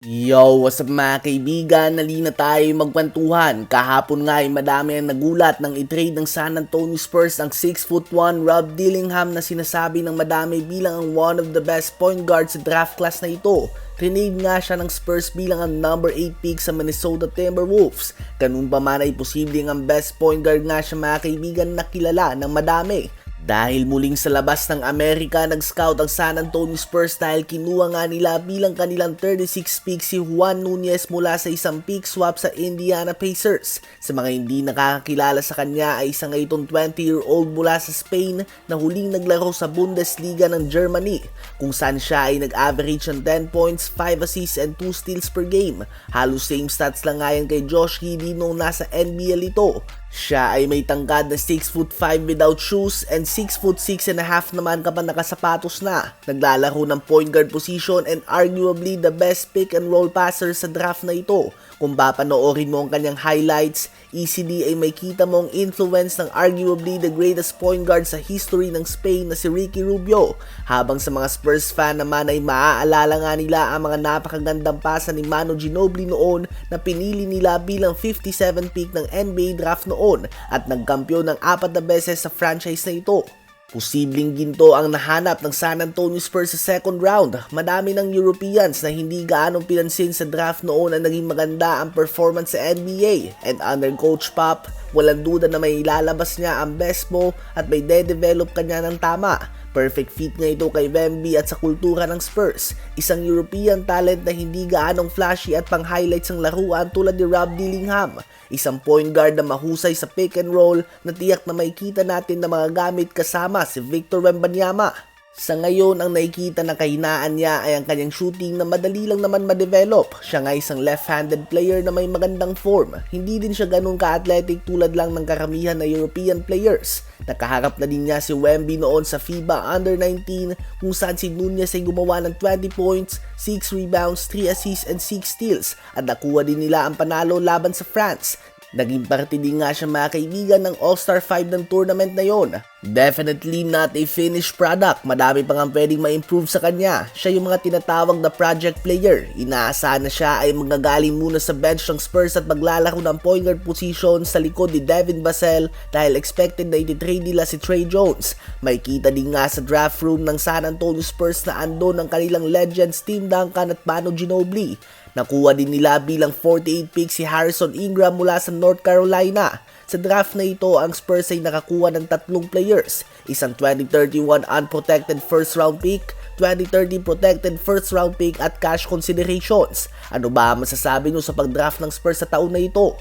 Yo, what's up mga kaibigan? Nalina tayo magkwentuhan. Kahapon nga ay madami ang nagulat nang i-trade ng San Antonio Spurs ang 6'1" Rob Dillingham na sinasabi ng madami bilang ang one of the best point guards sa draft class na ito. Trinade nga siya ng Spurs bilang ang number 8 pick sa Minnesota Timberwolves. Ganun pa man ay posibleng ang best point guard nga siya mga kaibigan na kilala ng madami. Dahil muling sa labas ng Amerika, nag-scout ang San Antonio Spurs dahil kinuha nga nila bilang kanilang 36 pick si Juan Nunez mula sa isang pick swap sa Indiana Pacers. Sa mga hindi nakakakilala sa kanya ay isang itong 20-year-old mula sa Spain na huling naglaro sa Bundesliga ng Germany, kung saan siya ay nag-average ng 10 points, 5 assists and 2 steals per game. Halos same stats lang nga yan kay Josh Giddey noong nasa NBL ito. Siya ay may tangkad na 6'5" without shoes and 6'6" and a half naman kapag nakasapatos na. Naglalaro ng point guard position and arguably the best pick and roll passer sa draft na ito. Kung papanoorin mo ang kanyang highlights, easily ay may kita mong influence ng arguably the greatest point guard sa history ng Spain na si Ricky Rubio. Habang sa mga Spurs fan naman ay maaalala nga nila ang mga napakagandang pasa ni Manu Ginobili noon na pinili nila bilang 57 pick ng NBA draft noon at nagkampiyon ng 4 na beses sa franchise na ito. Posibleng ginto ang nahanap ng San Antonio Spurs sa second round. Madami ng Europeans na hindi gaanong pinansin sa draft noon ang naging maganda ang performance sa NBA. And under Coach Pop, walang duda na may ilalabas niya ang best mo at may de-develop kanya ng tama. Perfect fit nga ito kay Wemby at sa kultura ng Spurs. Isang European talent na hindi gaanong flashy at pang-highlights ang laruan tulad ni Rob Dillingham. Isang point guard na mahusay sa pick and roll na tiyak na makikita natin na mga gamit kasama si Victor Wembanyama. Sa ngayon, ang nakikita na kahinaan niya ay ang kanyang shooting na madali lang naman ma-develop. Siya nga isang left-handed player na may magandang form. Hindi din siya ganun ka-athletic tulad lang ng karamihan na European players. Nakaharap na din niya si Wemby noon sa FIBA Under-19 kung saan si Nunez ay gumawa ng 20 points, 6 rebounds, 3 assists and 6 steals at nakuha din nila ang panalo laban sa France. Naging parte din nga siya mga kaibigan ng All-Star 5 ng tournament na yon. Definitely not a finished product. Madami pang ang pwedeng ma-improve sa kanya. Siya yung mga tinatawag na project player. Inaasahan na siya ay magagaling muna sa bench ng Spurs at maglalaro ng point guard position sa likod ni Devin Vassell dahil expected na iti-trade nila si Trey Jones. May kita din nga sa draft room ng San Antonio Spurs na andon ng kanilang legends Tim Duncan at Manu Ginobili. Nakuha din nila bilang 48 pick si Harrison Ingram mula sa North Carolina. Sa draft na ito, ang Spurs ay nakakuha ng 3 players, isang 2031 unprotected first round pick, 2030 protected first round pick at cash considerations. Ano ba ang masasabi nyo sa pag-draft ng Spurs sa taon na ito?